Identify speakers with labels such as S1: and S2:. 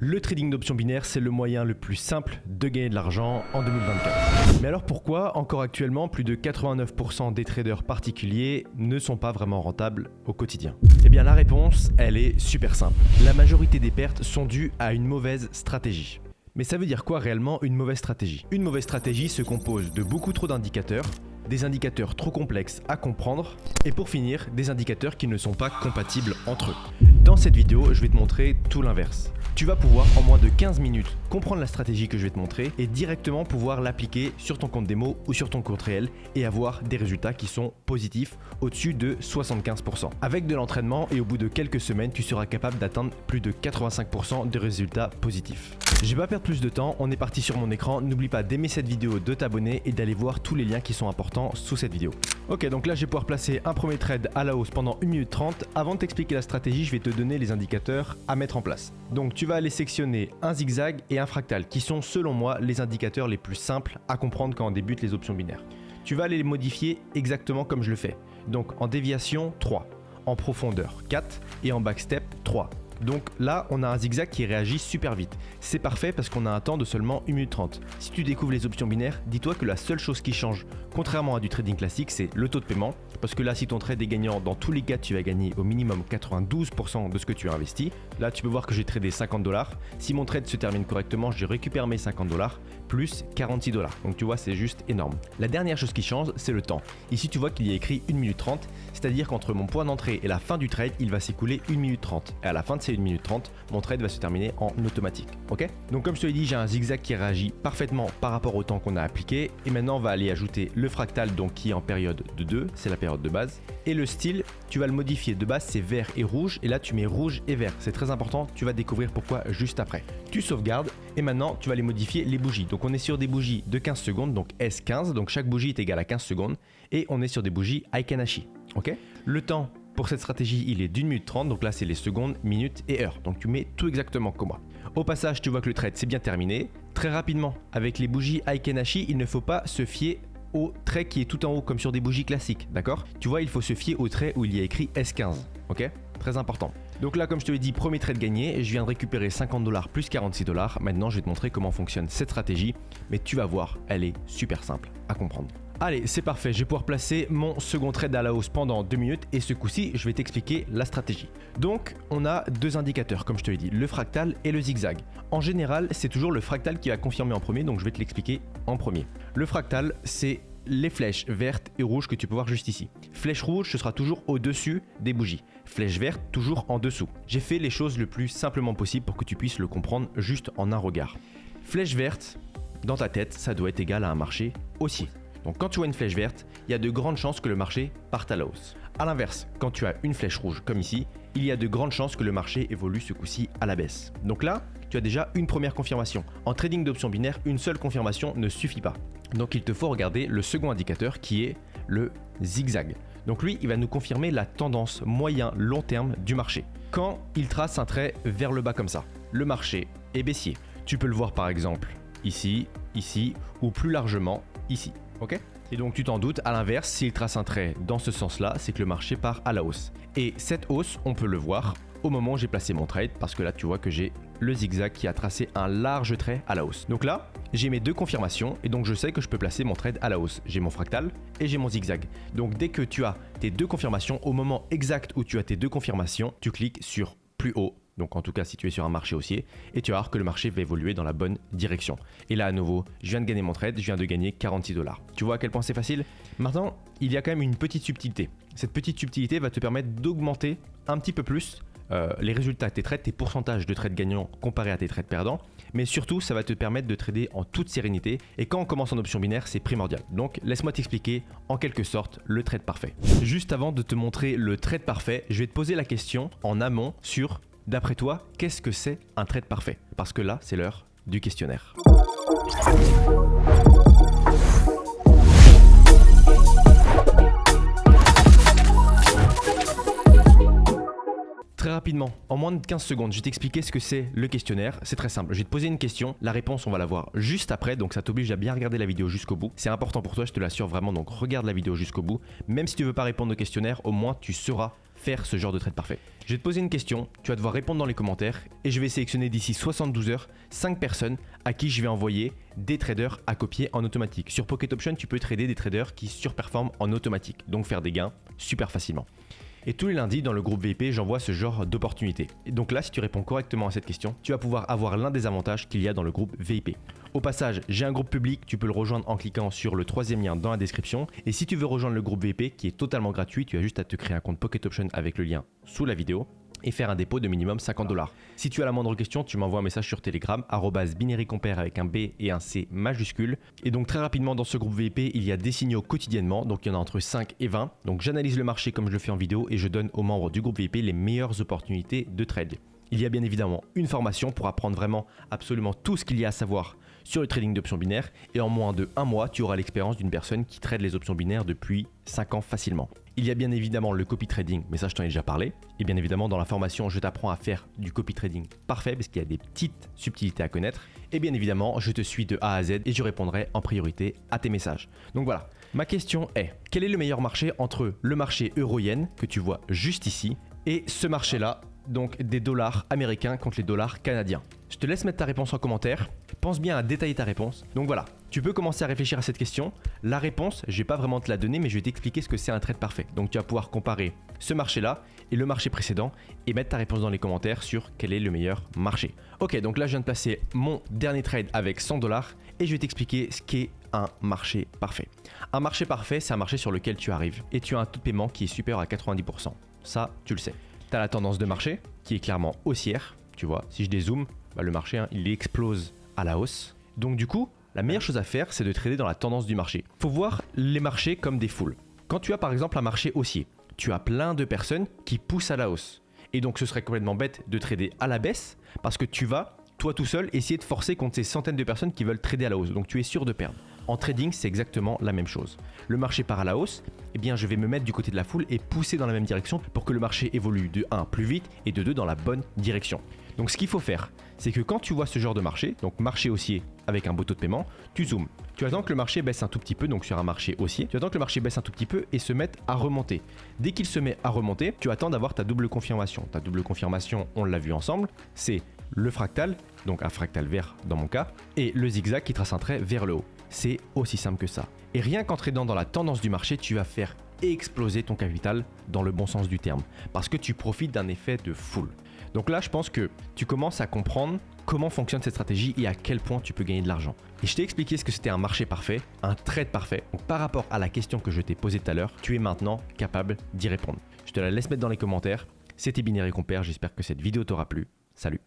S1: Le trading d'options binaires, c'est le moyen le plus simple de gagner de l'argent en 2024. Mais alors pourquoi, encore actuellement, plus de 89% des traders particuliers ne sont pas vraiment rentables au quotidien? Eh bien la réponse, elle est super simple. La majorité des pertes sont dues à une mauvaise stratégie. Mais ça veut dire quoi réellement une mauvaise stratégie? Une mauvaise stratégie se compose de beaucoup trop d'indicateurs, des indicateurs trop complexes à comprendre et pour finir, des indicateurs qui ne sont pas compatibles entre eux. Dans cette vidéo, je vais te montrer tout l'inverse. Tu vas pouvoir en moins de 15 minutes comprendre la stratégie que je vais te montrer et directement pouvoir l'appliquer sur ton compte démo ou sur ton compte réel et avoir des résultats qui sont positifs au-dessus de 75%. Avec de l'entraînement et au bout de quelques semaines, tu seras capable d'atteindre plus de 85% de résultats positifs. Je vais pas perdre plus de temps, on est parti sur mon écran. N'oublie pas d'aimer cette vidéo, de t'abonner et d'aller voir tous les liens qui sont importants sous cette vidéo. Ok, donc là je vais pouvoir placer un premier trade à la hausse pendant 1 minute 30. Avant de t'expliquer la stratégie, je vais te donner les indicateurs à mettre en place. Donc tu vas aller sectionner un zigzag et un fractal qui sont selon moi les indicateurs les plus simples à comprendre quand on débute les options binaires. Tu vas aller les modifier exactement comme je le fais. Donc en déviation 3, en profondeur 4 et en backstep 3. Donc là, on a un zigzag qui réagit super vite. C'est parfait parce qu'on a un temps de seulement 1 minute 30. Si tu découvres les options binaires, dis-toi que la seule chose qui change, contrairement à du trading classique, c'est le taux de paiement. Parce que là, si ton trade est gagnant, dans tous les cas, tu vas gagner au minimum 92% de ce que tu as investi. Là, tu peux voir que j'ai tradé 50 $. Si mon trade se termine correctement, je récupère mes 50 $ plus 46 $. Donc tu vois, c'est juste énorme. La dernière chose qui change, c'est le temps. Ici, tu vois qu'il y a écrit 1 minute 30, c'est-à-dire qu'entre mon point d'entrée et la fin du trade, il va s'écouler 1 minute 30. Et à la fin de ces 1 minute 30, mon trade va se terminer en automatique. Ok? Donc comme je te l'ai dit, j'ai un zigzag qui réagit parfaitement par rapport au temps qu'on a appliqué. Et maintenant, on va aller ajouter le fractal, donc qui est en période de 2, c'est la période de base. Et le style, tu vas le modifier. De base, c'est vert et rouge. Et là, tu mets rouge et vert. C'est très important. Tu vas découvrir pourquoi juste après. Tu sauvegardes. Et maintenant, tu vas aller modifier les bougies. Donc on est sur des bougies de 15 secondes, donc S15. Donc chaque bougie est égale à 15 secondes. Et on est sur des bougies Aikanashi. Ok? Le temps pour cette stratégie, il est d'1 minute 30, donc là c'est les secondes, minutes et heures. Donc tu mets tout exactement comme moi. Au passage, tu vois que le trade c'est bien terminé. Très rapidement, avec les bougies Aikanashi, il ne faut pas se fier au trait qui est tout en haut comme sur des bougies classiques, d'accord? Tu vois, il faut se fier au trait où il y a écrit S15, ok? Très important. Donc là, comme je te l'ai dit, premier trade gagné, je viens de récupérer 50 $ plus 46 $. Maintenant, je vais te montrer comment fonctionne cette stratégie, mais tu vas voir, elle est super simple à comprendre. Allez, c'est parfait, je vais pouvoir placer mon second trade à la hausse pendant 2 minutes et ce coup-ci, je vais t'expliquer la stratégie. Donc, on a deux indicateurs, comme je te l'ai dit, le fractal et le zigzag. En général, c'est toujours le fractal qui va confirmer en premier, donc je vais te l'expliquer en premier. Le fractal, c'est les flèches vertes et rouges que tu peux voir juste ici. Flèche rouge, ce sera toujours au-dessus des bougies. Flèche verte, toujours en dessous. J'ai fait les choses le plus simplement possible pour que tu puisses le comprendre juste en un regard. Flèche verte, dans ta tête, ça doit être égal à un marché haussier. Donc quand tu vois une flèche verte, il y a de grandes chances que le marché parte à la hausse. A l'inverse, quand tu as une flèche rouge comme ici, il y a de grandes chances que le marché évolue ce coup-ci à la baisse. Donc là, tu as déjà une première confirmation. En trading d'options binaires, une seule confirmation ne suffit pas. Donc il te faut regarder le second indicateur qui est le zigzag. Donc lui, il va nous confirmer la tendance moyen-long terme du marché. Quand il trace un trait vers le bas comme ça, le marché est baissier. Tu peux le voir par exemple ici, ici ou plus largement ici. Ok? Et donc tu t'en doutes, à l'inverse, s'il trace un trait dans ce sens-là, c'est que le marché part à la hausse. Et cette hausse, on peut le voir au moment où j'ai placé mon trade, parce que là tu vois que j'ai le zigzag qui a tracé un large trait à la hausse. Donc là, j'ai mes deux confirmations et donc je sais que je peux placer mon trade à la hausse. J'ai mon fractal et j'ai mon zigzag. Donc dès que tu as tes deux confirmations, au moment exact où tu as tes deux confirmations, tu cliques sur plus haut. Donc en tout cas si tu es sur un marché haussier et tu vas voir que le marché va évoluer dans la bonne direction. Et là à nouveau, je viens de gagner mon trade, je viens de gagner 46 $. Tu vois à quel point c'est facile? Maintenant, il y a quand même une petite subtilité. Cette petite subtilité va te permettre d'augmenter un petit peu plus les résultats de tes trades, tes pourcentages de trades gagnants comparés à tes trades perdants. Mais surtout, ça va te permettre de trader en toute sérénité. Et quand on commence en option binaire, c'est primordial. Donc laisse-moi t'expliquer en quelque sorte le trade parfait. Juste avant de te montrer le trade parfait, je vais te poser la question en amont sur: d'après toi, qu'est-ce que c'est un trade parfait? Parce que là, c'est l'heure du questionnaire. Très rapidement, en moins de 15 secondes, je vais t'expliquer ce que c'est le questionnaire. C'est très simple, je vais te poser une question, la réponse on va la voir juste après, donc ça t'oblige à bien regarder la vidéo jusqu'au bout. C'est important pour toi, je te l'assure vraiment, donc regarde la vidéo jusqu'au bout. Même si tu ne veux pas répondre au questionnaire, au moins tu sauras faire ce genre de trade parfait. Je vais te poser une question, tu vas devoir répondre dans les commentaires et je vais sélectionner d'ici 72 heures 5 personnes à qui je vais envoyer des traders à copier en automatique. Sur Pocket Option, tu peux trader des traders qui surperforment en automatique, donc faire des gains super facilement. Et tous les lundis, dans le groupe VIP, j'envoie ce genre d'opportunités. Et donc là, si tu réponds correctement à cette question, tu vas pouvoir avoir l'un des avantages qu'il y a dans le groupe VIP. Au passage, j'ai un groupe public, tu peux le rejoindre en cliquant sur le troisième lien dans la description. Et si tu veux rejoindre le groupe VIP, qui est totalement gratuit, tu as juste à te créer un compte Pocket Option avec le lien sous la vidéo et faire un dépôt de minimum 50 $. Si tu as la moindre question, tu m'envoies un message sur Telegram, @binarycompare avec un B et un C majuscule. Et donc très rapidement dans ce groupe VIP, il y a des signaux quotidiennement, donc il y en a entre 5 et 20. Donc j'analyse le marché comme je le fais en vidéo et je donne aux membres du groupe VIP les meilleures opportunités de trade. Il y a bien évidemment une formation pour apprendre vraiment absolument tout ce qu'il y a à savoir sur le trading d'options binaires et en moins de 1 mois, tu auras l'expérience d'une personne qui trade les options binaires depuis 5 ans facilement. Il y a bien évidemment le copy trading, mais ça je t'en ai déjà parlé. Et bien évidemment dans la formation, je t'apprends à faire du copy trading parfait parce qu'il y a des petites subtilités à connaître. Et bien évidemment, je te suis de A à Z et je répondrai en priorité à tes messages. Donc voilà, ma question est, quel est le meilleur marché entre le marché euro-yen que tu vois juste ici et ce marché-là, donc des dollars américains contre les dollars canadiens? Je te laisse mettre ta réponse en commentaire. Pense bien à détailler ta réponse. Donc voilà, tu peux commencer à réfléchir à cette question. La réponse, je vais pas vraiment te la donner, mais je vais t'expliquer ce que c'est un trade parfait. Donc tu vas pouvoir comparer ce marché-là et le marché précédent et mettre ta réponse dans les commentaires sur quel est le meilleur marché. Ok, donc là je viens de placer mon dernier trade avec 100 $ et je vais t'expliquer ce qu'est un marché parfait. Un marché parfait, c'est un marché sur lequel tu arrives et tu as un taux de paiement qui est supérieur à 90%. Ça, tu le sais. Tu as la tendance de marché qui est clairement haussière. Tu vois, si je dézoome, le marché, il explose à la hausse. Donc du coup, la meilleure chose à faire, c'est de trader dans la tendance du marché. Il faut voir les marchés comme des foules. Quand tu as par exemple un marché haussier, tu as plein de personnes qui poussent à la hausse. Et donc ce serait complètement bête de trader à la baisse parce que tu vas, toi tout seul, essayer de forcer contre ces centaines de personnes qui veulent trader à la hausse. Donc tu es sûr de perdre. En trading, c'est exactement la même chose. Le marché part à la hausse, eh bien je vais me mettre du côté de la foule et pousser dans la même direction pour que le marché évolue de 1 plus vite et de 2 dans la bonne direction. Donc ce qu'il faut faire, c'est que quand tu vois ce genre de marché, donc marché haussier avec un beau taux de paiement, tu zoomes. Tu attends que le marché baisse un tout petit peu, donc sur un marché haussier, tu attends que le marché baisse un tout petit peu et se mette à remonter. Dès qu'il se met à remonter, tu attends d'avoir ta double confirmation. Ta double confirmation, on l'a vu ensemble, c'est le fractal, donc un fractal vert dans mon cas, et le zigzag qui trace un trait vers le haut. C'est aussi simple que ça. Et rien qu'en tradant dans la tendance du marché, tu vas faire exploser ton capital dans le bon sens du terme, parce que tu profites d'un effet de foule. Donc là, je pense que tu commences à comprendre comment fonctionne cette stratégie et à quel point tu peux gagner de l'argent. Et je t'ai expliqué ce que c'était un marché parfait, un trade parfait. Donc par rapport à la question que je t'ai posée tout à l'heure, tu es maintenant capable d'y répondre. Je te la laisse mettre dans les commentaires. C'était Binary Compare, j'espère que cette vidéo t'aura plu. Salut!